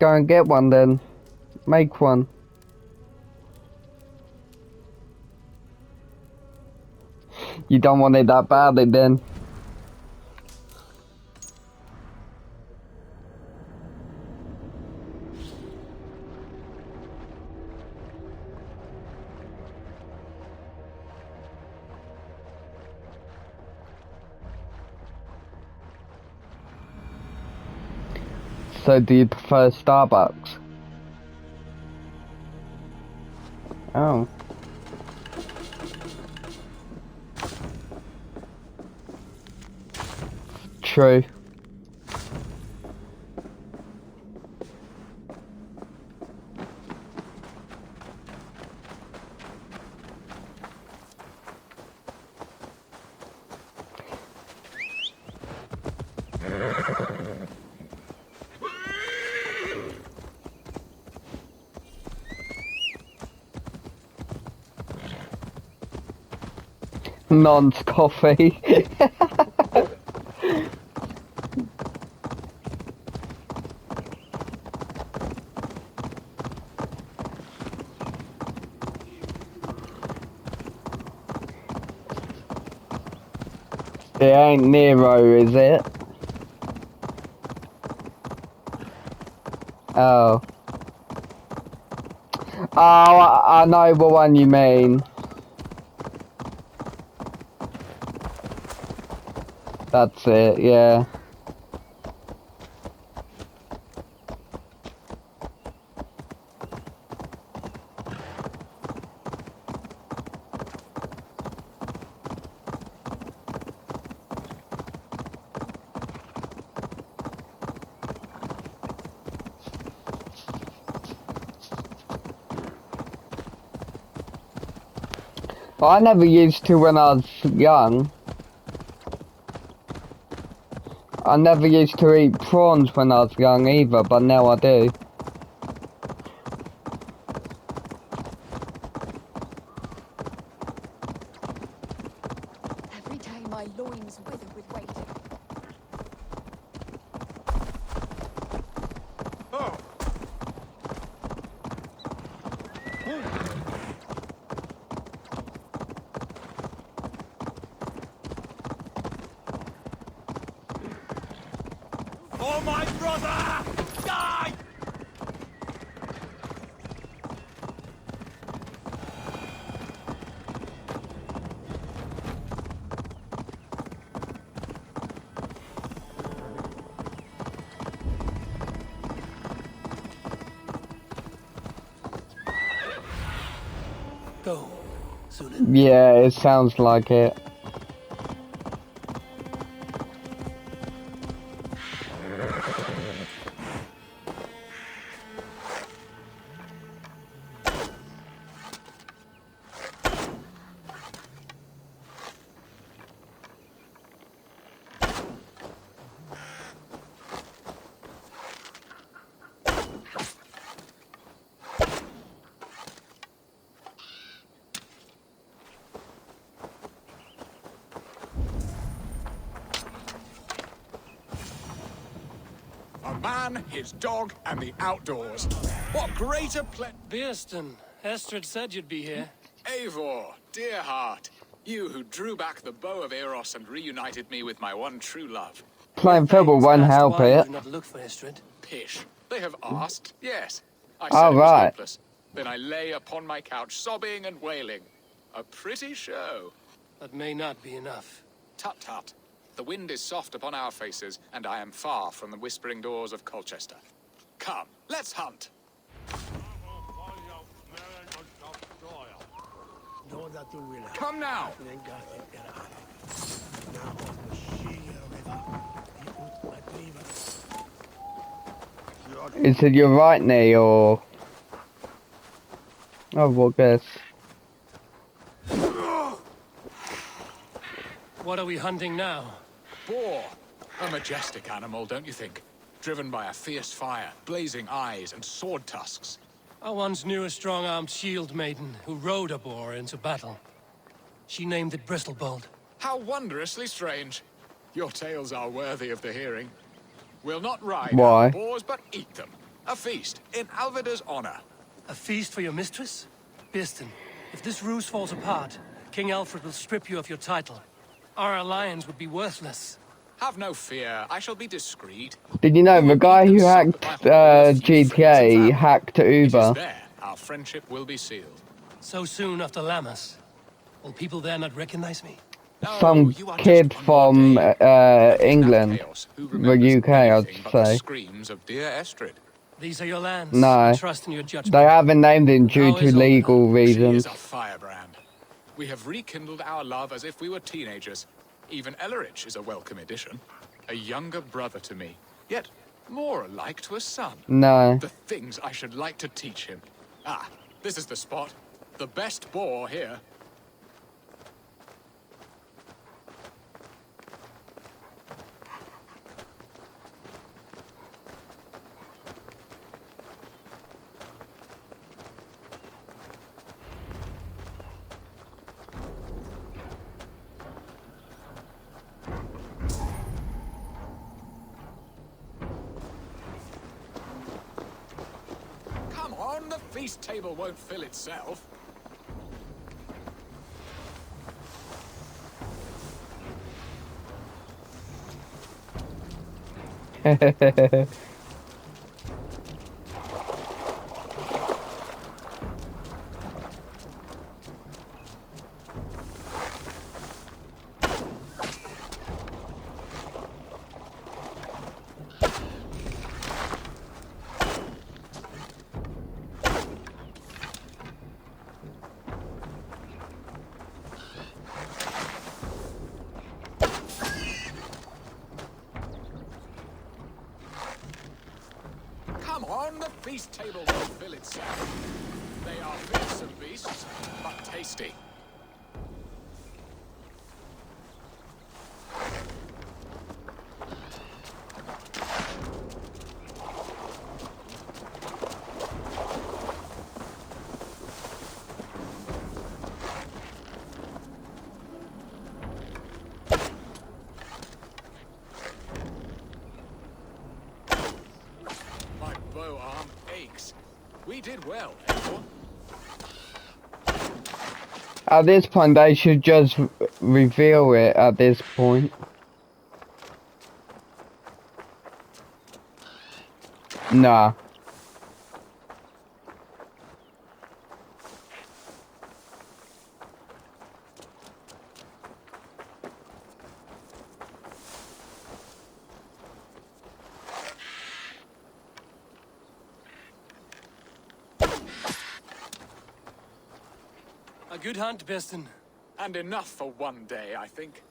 go and get one then. Make one. You don't want it that badly then. So do you prefer Starbucks? Oh. True. Non's coffee. It ain't Nero, is it? Oh. Oh, I know the one you mean. That's it, yeah. I never used to when I was young. I never used to eat prawns when I was young either, but now I do. Every day my loins wither with waiting. Oh. For my brother! Die! Go. Soon. Yeah, it sounds like it. A man, his dog, and the outdoors. What greater Beerston, Estrid said you'd be here. Eivor, dear heart, you who drew back the bow of Eros and reunited me with my one true love. Playing football Thanks won't asked help why you it. do not look for Estrid. Pish. They have asked, yes. I Oh, said it was right. hopeless. Then I lay upon my couch, sobbing and wailing. A pretty show. That may not be enough. Tut tut. The wind is soft upon our faces, and I am far from the whispering doors of Colchester. Come, let's hunt. Come now! Is it your right knee or... Oh, what guess? What are we hunting now? Boar. A majestic animal, don't you think? Driven by a fierce fire, blazing eyes, and sword tusks. I once knew a strong-armed shield maiden who rode a boar into battle. She named it Bristlebolt. How wondrously strange. Your tales are worthy of the hearing. We'll not ride Why? our boars, but eat them. A feast in Alvida's honor. A feast for your mistress? Birston, if this ruse falls apart, King Alfred will strip you of your title. Our alliance would be worthless. Have no fear, I shall be discreet. Did you know We the will guy meet who and sup hacked at my hall with a few friends and GTA family. hacked It is Uber? there our friendship will be sealed. So soon after Lammas. Will people there not recognize me? No, Some you are kid just one from more game. England, Chaos, who the remembers UK, I'd anything but the say. screams of dear Estrid. These are your lands. No. I trust in your judgment. They haven't named him due How to is legal She reasons. is a firebrand. We have rekindled our love as if we were teenagers. Even Ellerich is a welcome addition. A younger brother to me, yet more alike to a son. No. The things I should like to teach him. Ah, this is the spot. The best boar here. Come on, the feast table won't fill itself. Come on, the feast table won't fill itself. They are fearsome beasts, but tasty. My bow arm aches. We did well, Eivor. At this point, they should just reveal it at this point. Nah. A good hunt, Birston. And enough for one day, I think.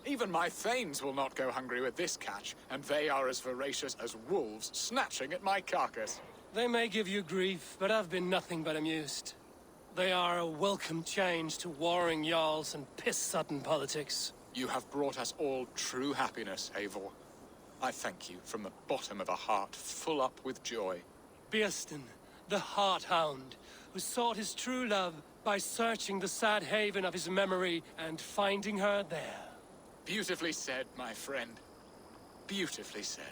Even my thanes will not go hungry with this catch, and they are as voracious as wolves snatching at my carcass. They may give you grief, but I've been nothing but amused. They are a welcome change to warring jarls and piss-sodden politics. You have brought us all true happiness, Eivor. I thank you from the bottom of a heart full up with joy. Birston, the Heart Hound, who sought his true love by searching the sad haven of his memory and finding her there. Beautifully said, my friend. Beautifully said.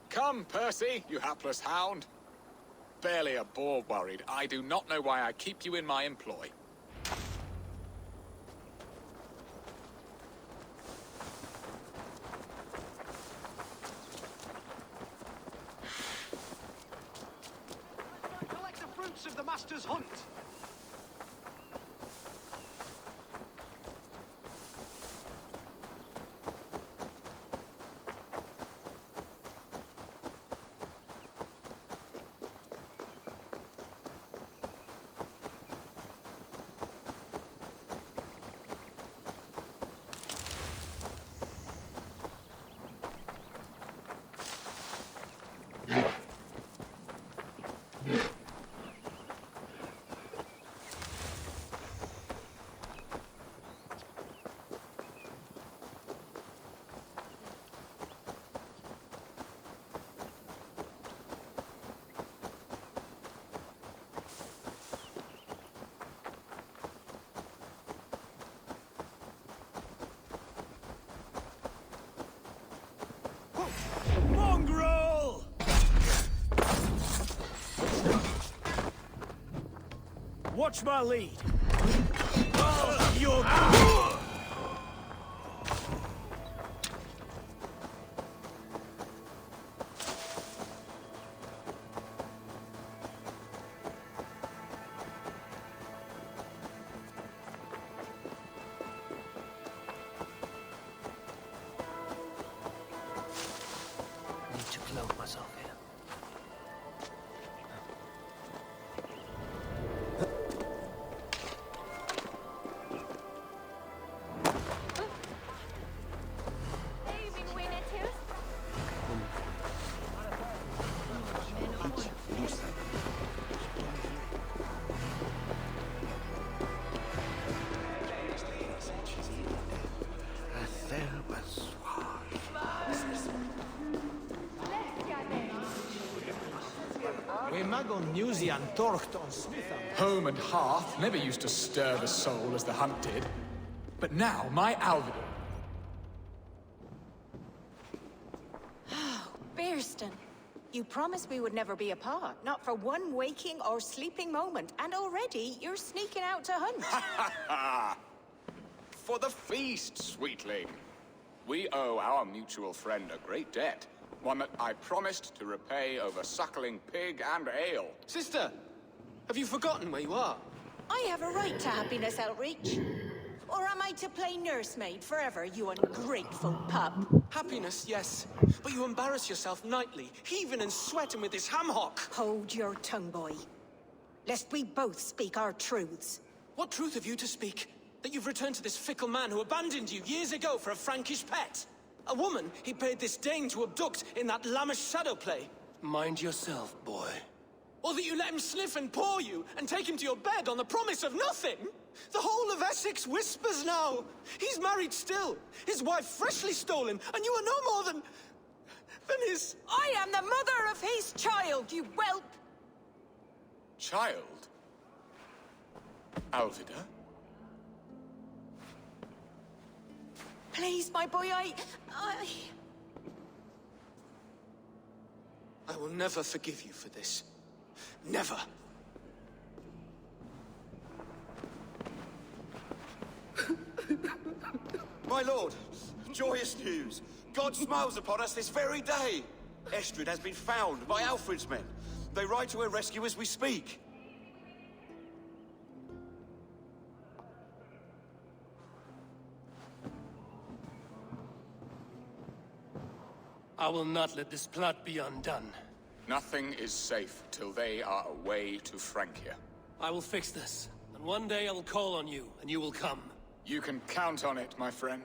Come, Percy, you hapless hound. Barely a boar worried. I do not know why I keep you in my employ. Collect the fruits of the master's hunt. Watch my lead. You're... Need to clothe myself here. We magon newsy and torcht on Smitham. Home and hearth never used to stir the soul as the hunt did. But now, my Alvidar... Bearston, you promised we would never be apart, not for one waking or sleeping moment, and already you're sneaking out to hunt. For the feast, sweetling. We owe our mutual friend a great debt. One that I promised to repay over suckling pig and ale. Sister, have you forgotten where you are? I have a right to happiness outreach. Or am I to play nursemaid forever, you ungrateful pup? Happiness, yes. But you embarrass yourself nightly, heaving and sweating with this ham hock. Hold your tongue, boy. Lest we both speak our truths. What truth have you to speak? That you've returned to this fickle man who abandoned you years ago for a Frankish pet? A woman he paid this Dane to abduct in that lammish shadow play? Mind yourself, boy. Or that you let him sniff and paw you, and take him to your bed on the promise of nothing? The whole of Essex whispers now. He's married still, his wife freshly stolen, and you are no more than his... I am the mother of his child, you whelp! Child? Alvidar? Please, my boy, I... I will never forgive you for this. Never. My lord, joyous news. God smiles upon us this very day. Estrid has been found by Alfred's men. They ride to her rescue as we speak. I will not let this plot be undone. Nothing is safe till they are away to Francia. I will fix this, and one day I will call on you, and you will come. You can count on it, my friend.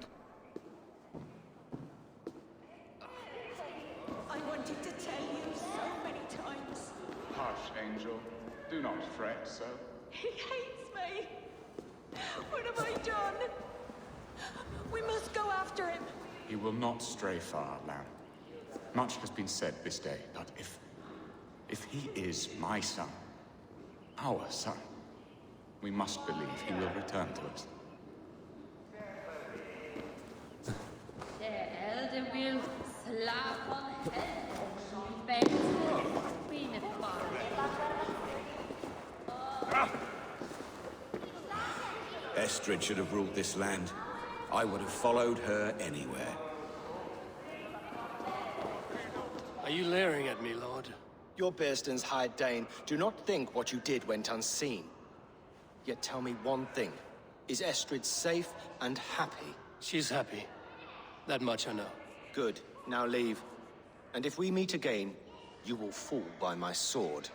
I wanted to tell you so many times. Hush, Angel. Do not fret so. He hates me. What have I done? We must go after him. He will not stray far, lamb. Much has been said this day, but if he is my son, our son, we must believe he will return to us. Der Elde will slaap van het bij het binnenvallen. Estrid should have ruled this land. I would have followed her anywhere. Are you leering at me, Lord? Your Bearston's hired Dane. Do not think what you did went unseen. Yet tell me one thing. Is Estrid safe and happy? She's happy. That much I know. Good. Now leave. And if we meet again, you will fall by my sword.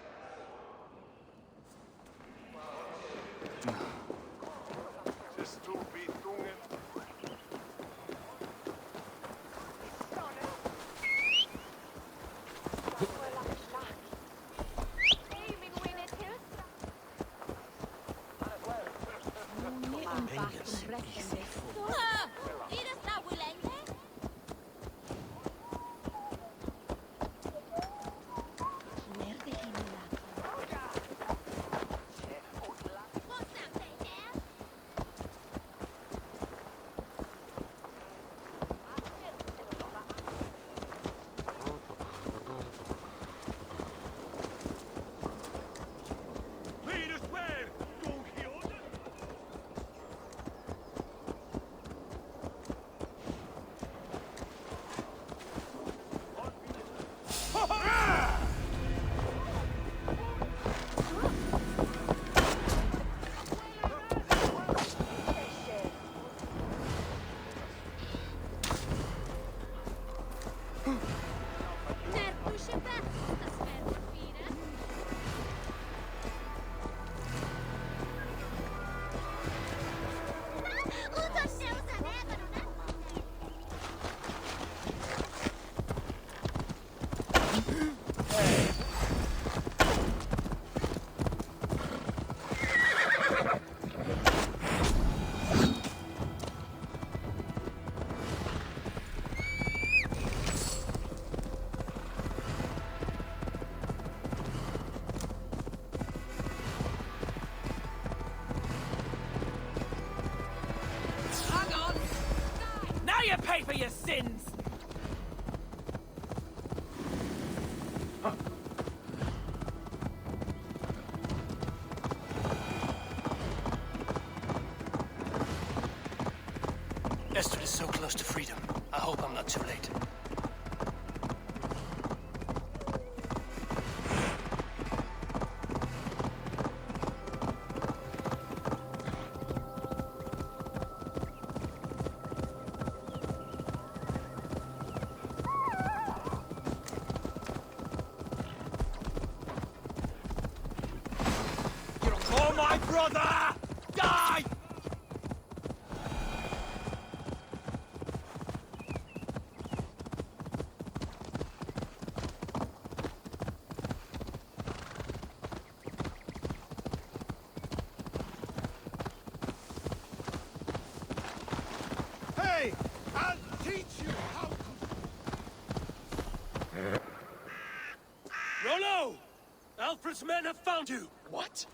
you pay for your sins! Estrid is so close to freedom. I hope I'm not too late. Oh, my brother! Die! Hey! I'll teach you how to... Rollo! Alfred's men have found you! What?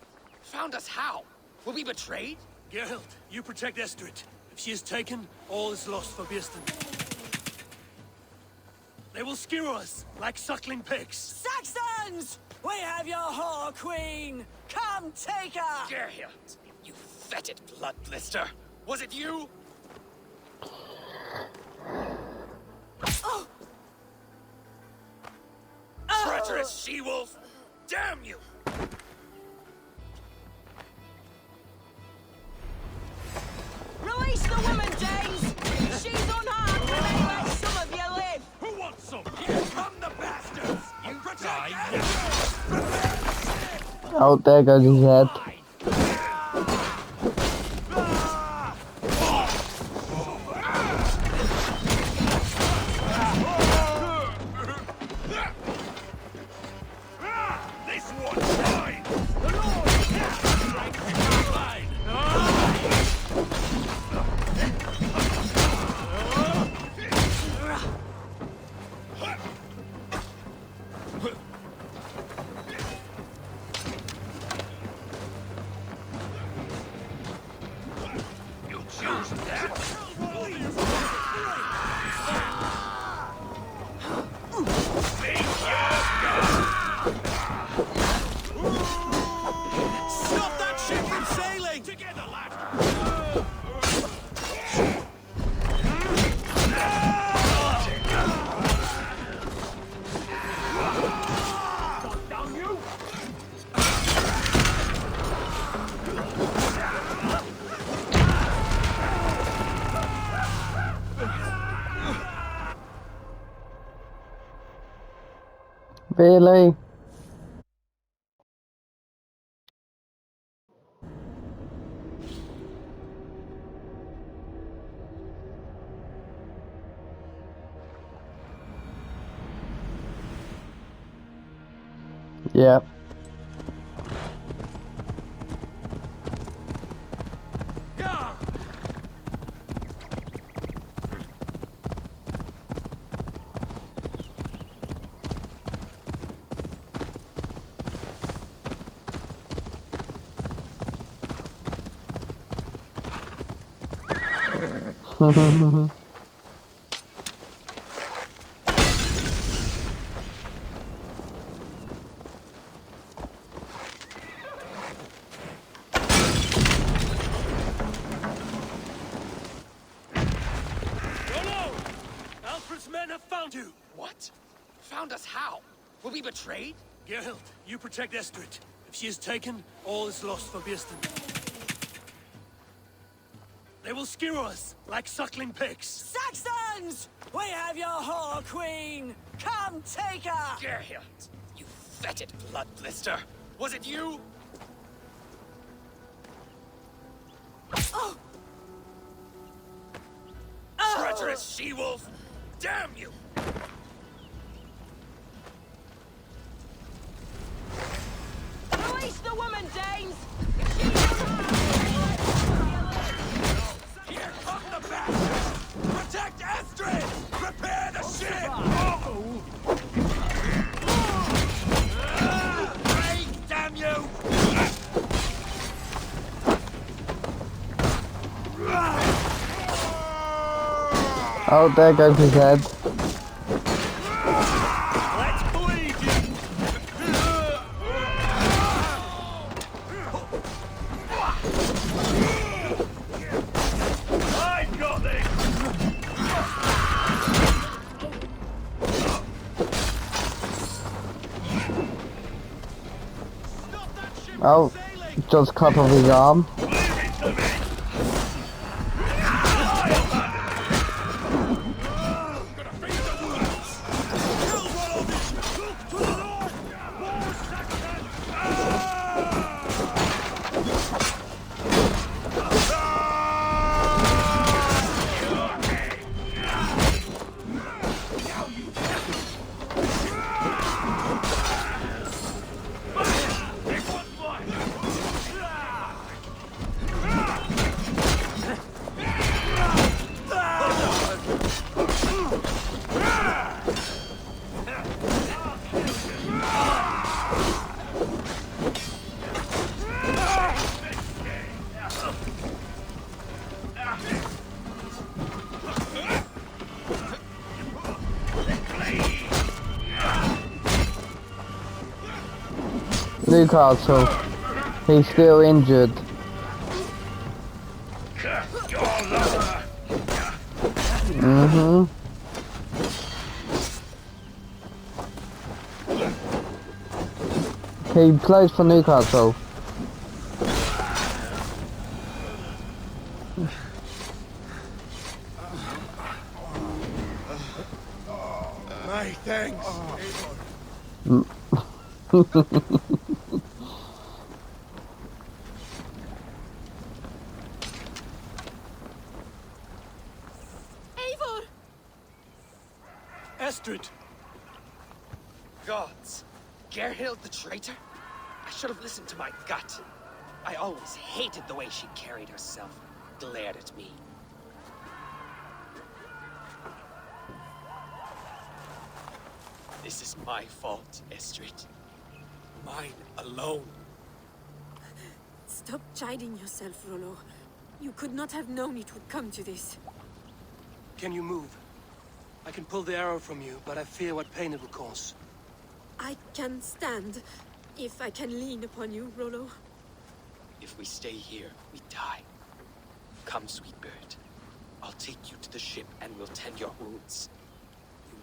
Found us how? Were we betrayed? Geralt, you protect Estrid. If she is taken, all is lost for Birsten. They will skewer us like suckling pigs. Saxons! We have your whore queen! Come take her! Geralt, you fetid blood blister. Was it you? Treacherous she-wolf! Damn you! Release the woman, James! She's unharmed, but they let some of you live! Who wants some? Here come the bastards! You protect Oh, there goes his head. This one's mine! The Lord! You choose that? Stop that ship from sailing! Together, lad! Down you! Really? Yeah. Rollo! Alfred's men have found you! What? Found us how? Were we betrayed? Geralt, you protect Estrid. If she is taken, all is lost for Birsten. They will skewer us like suckling pigs. Saxons! We have your whore queen! Come take her! Geralt, you fetid blood blister. Was it you? Treacherous she-wolf! Damn you! Release the woman, James! She's unharmed! Here come the bastards! Protect Estrid! Prepare the ship! Break, damn you! Oh, there goes his head. Oh, just cut off his arm. Newcastle. He's still injured. He plays for Newcastle. My thanks. Eivor! Estrid! Gods! Gerhild the traitor? I should have listened to my gut. I always hated the way she carried herself, glared at me. This is my fault, Estrid. Mine alone. Stop chiding yourself, Rollo. You could not have known it would come to this. Can you move? I can pull the arrow from you, but I fear what pain it will cause. I can stand, if I can lean upon you, Rollo. If we stay here, we die. Come, sweet bird. I'll take you to the ship and we'll tend your wounds.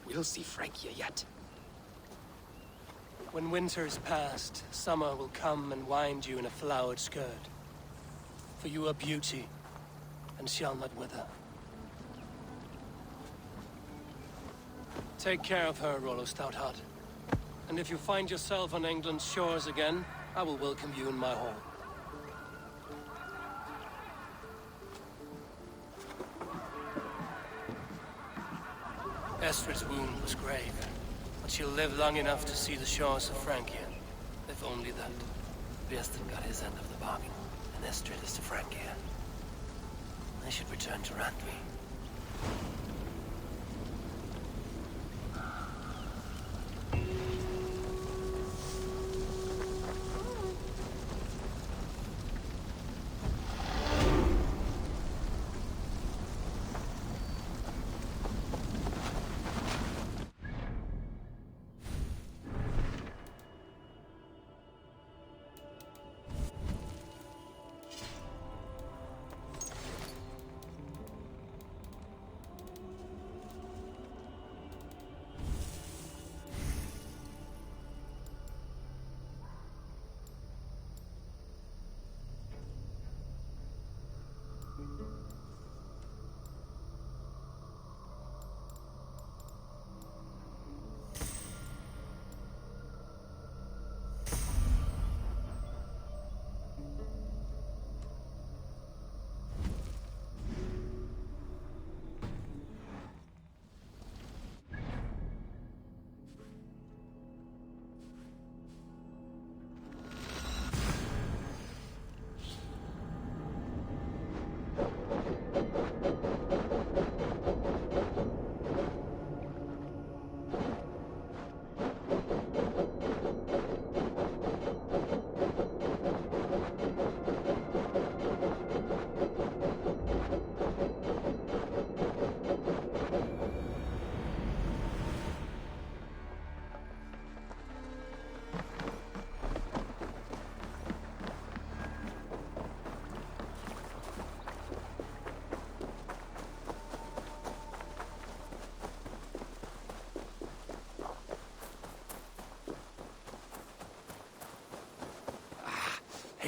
You will see Francia yet. When winter is past, summer will come and wind you in a flowered skirt. For you are beauty, and shall not wither. Take care of her, Rollo Stoutheart. And if you find yourself on England's shores again, I will welcome you in my hall. Estrid's wound was grave, but she'll live long enough to see the shores of Francia. If only that. Bieston got his end of the bargain, and Estrid is to Francia. I should return to Randvi.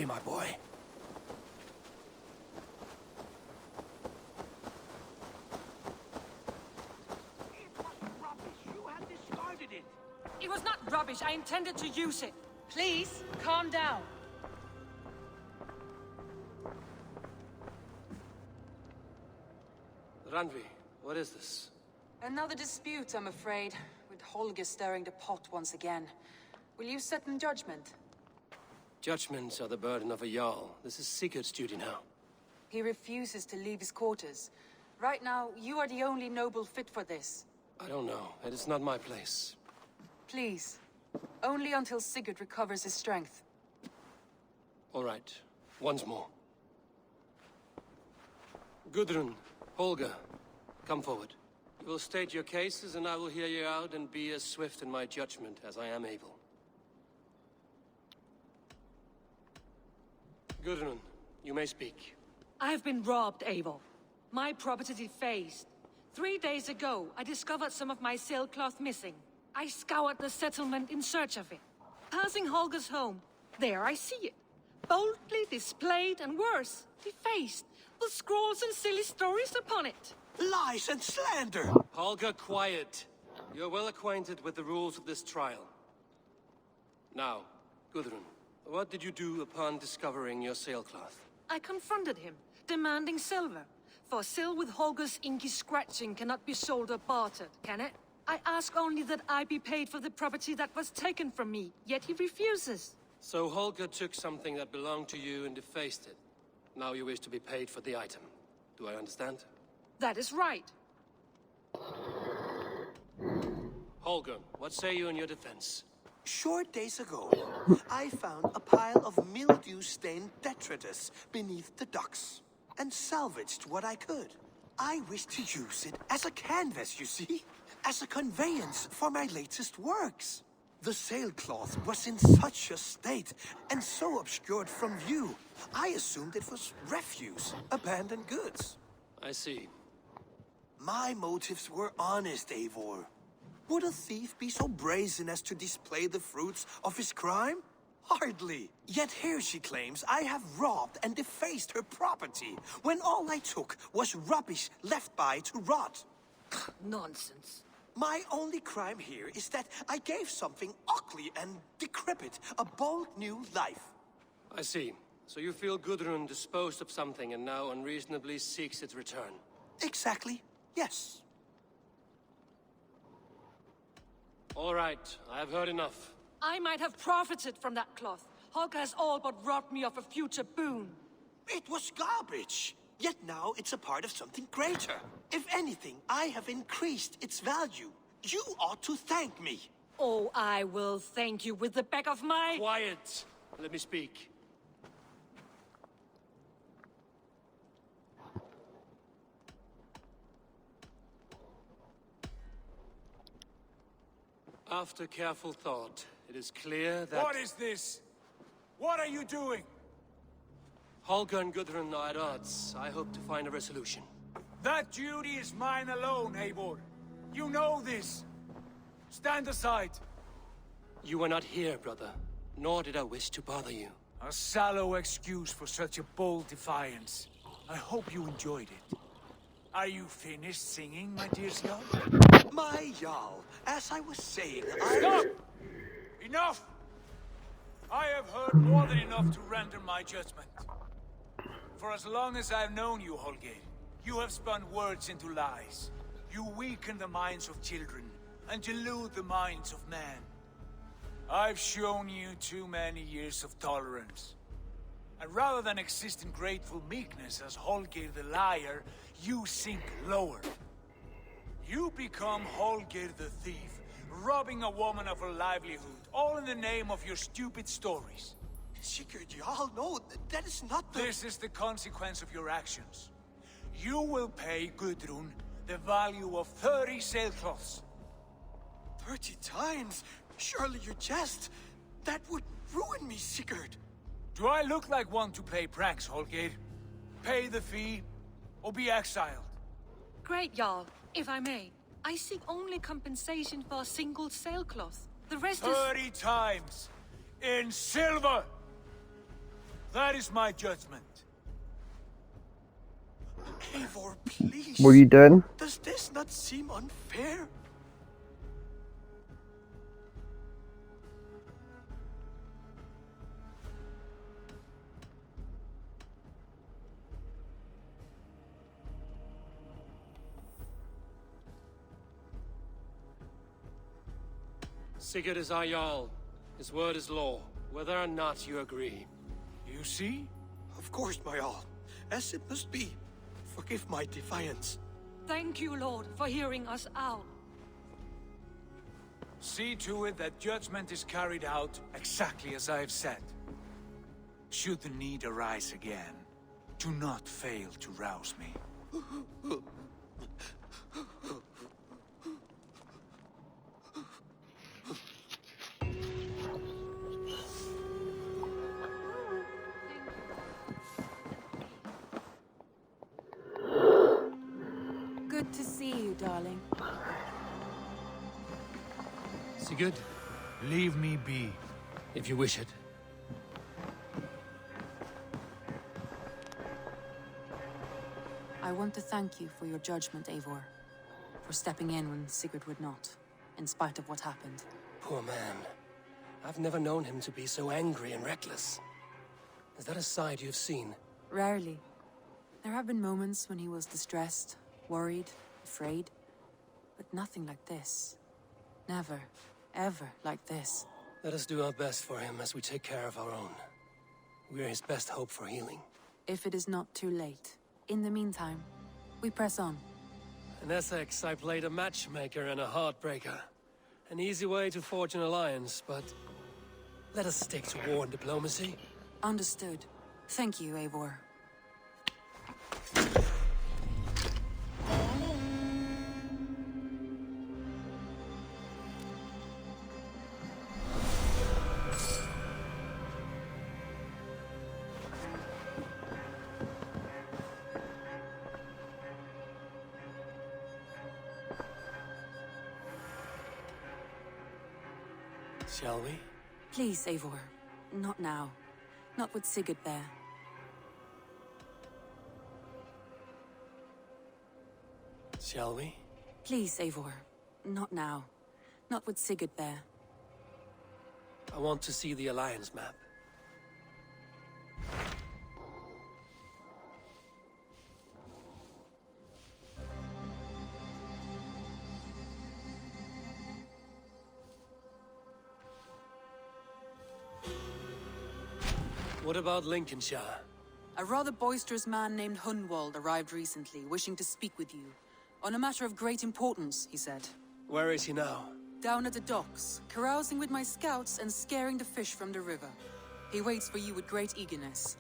my boy. It was not rubbish. I intended to use it. Please, calm down. Randvi, what is this? Another dispute, I'm afraid, with Holger stirring the pot once again. Will you set in judgment? Judgments are the burden of a Jarl. This is Sigurd's duty now. He refuses to leave his quarters. Right now, you are the only noble fit for this. I don't know. It is not my place. Please. Only until Sigurd recovers his strength. All right. Once more. Gudrun, Holger, come forward. You will state your cases, and I will hear you out and be as swift in my judgment as I am able. Gudrun, you may speak. I have been robbed, Eivor. My property defaced. 3 days ago, I discovered some of my sailcloth missing. I scoured the settlement in search of it. Passing Holger's home, there I see it. Boldly displayed and worse, defaced, with scrolls and silly stories upon it. Lies and slander! Holger, quiet. You're well acquainted with the rules of this trial. Now, Gudrun, what did you do upon discovering your sailcloth? I confronted him, demanding silver. For sil with Holger's inky scratching cannot be sold or bartered, can it? I ask only that I be paid for the property that was taken from me, yet he refuses. So Holger took something that belonged to you and defaced it. Now you wish to be paid for the item. Do I understand? That is right. Holger, what say you in your defense? Short days ago, I found a pile of mildew-stained detritus beneath the docks, and salvaged what I could. I wish to use it as a canvas, you see? As a conveyance for my latest works. The sailcloth was in such a state, and so obscured from view, I assumed it was refuse, abandoned goods. I see. My motives were honest, Eivor. Would a thief be so brazen as to display the fruits of his crime? Hardly. Yet here she claims I have robbed and defaced her property, when all I took was rubbish left by to rot. Nonsense. My only crime here is that I gave something ugly and decrepit a bold new life. I see. So you feel Gudrun disposed of something and now unreasonably seeks its return? Exactly. Yes. All right. I have heard enough. I might have profited from that cloth. Holger has all but robbed me of a future boon. It was garbage. Yet now it's a part of something greater. If anything, I have increased its value. You ought to thank me. Oh, I will thank you with the back of my... Quiet! Let me speak. After careful thought, it is clear that... What is this? What are you doing? Holger and Gudrun are at odds. I hope to find a resolution. That duty is mine alone, Eivor. You know this. Stand aside. You were not here, brother. Nor did I wish to bother you. A sallow excuse for such a bold defiance. I hope you enjoyed it. Are you finished singing, my dear Jarl? My Jarl, as I was saying, Stop! Enough! I have heard more than enough to render my judgment. For as long as I've known you, Holger, you have spun words into lies. You weaken the minds of children, and delude the minds of men. I've shown you too many years of tolerance. And rather than exist in grateful meekness as Holger the liar, you sink lower. You become Holger the thief, robbing a woman of her livelihood, all in the name of your stupid stories. Sigurd, Jarl, no, that is not the... This is the consequence of your actions. You will pay Gudrun the value of 30 sailcloths. 30 times? Surely you jest. That would ruin me, Sigurd. Do I look like one to play pranks, Holger? Pay the fee, or be exiled. Great, Jarl. If I may, I seek only compensation for a single sailcloth. The rest is... 30 times! In silver! That is my judgment. Eivor, please. What are you doing? Does this not seem unfair? Sigurd is our Jarl. His word is law, whether or not you agree. You see? Of course, my all. As it must be. Forgive my defiance. Thank you, Lord, for hearing us out. See to it that judgment is carried out exactly as I have said. Should the need arise again, do not fail to rouse me. Good to see you, darling. Sigurd, Leave me be. if you wish it. I want to thank you for your judgment, Eivor. For stepping in when Sigurd would not, in spite of what happened. Poor man. I've never known him to be so angry and reckless. Is that a side you've seen? Rarely. There have been moments when he was distressed, worried, afraid. But nothing like this. Never, ever like this. Let us do our best for him as we take care of our own. We are his best hope for healing. If it is not too late. In the meantime, we press on. In Essex, I played a matchmaker and a heartbreaker. An easy way to forge an alliance, but let us stick to war and diplomacy. Understood. Thank you, Eivor. Shall we? Please, Eivor. Not now. Not with Sigurd there. Shall we? Please, Eivor. Not now. Not with Sigurd there. I want to see the alliance map. What about Lincolnshire? A rather boisterous man named Hunwald arrived recently, wishing to speak with you. On a matter of great importance, he said. Where is he now? Down at the docks, carousing with my scouts and scaring the fish from the river. He waits for you with great eagerness.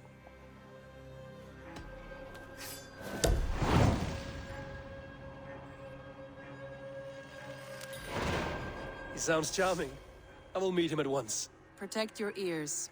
He sounds charming. I will meet him at once. Protect your ears.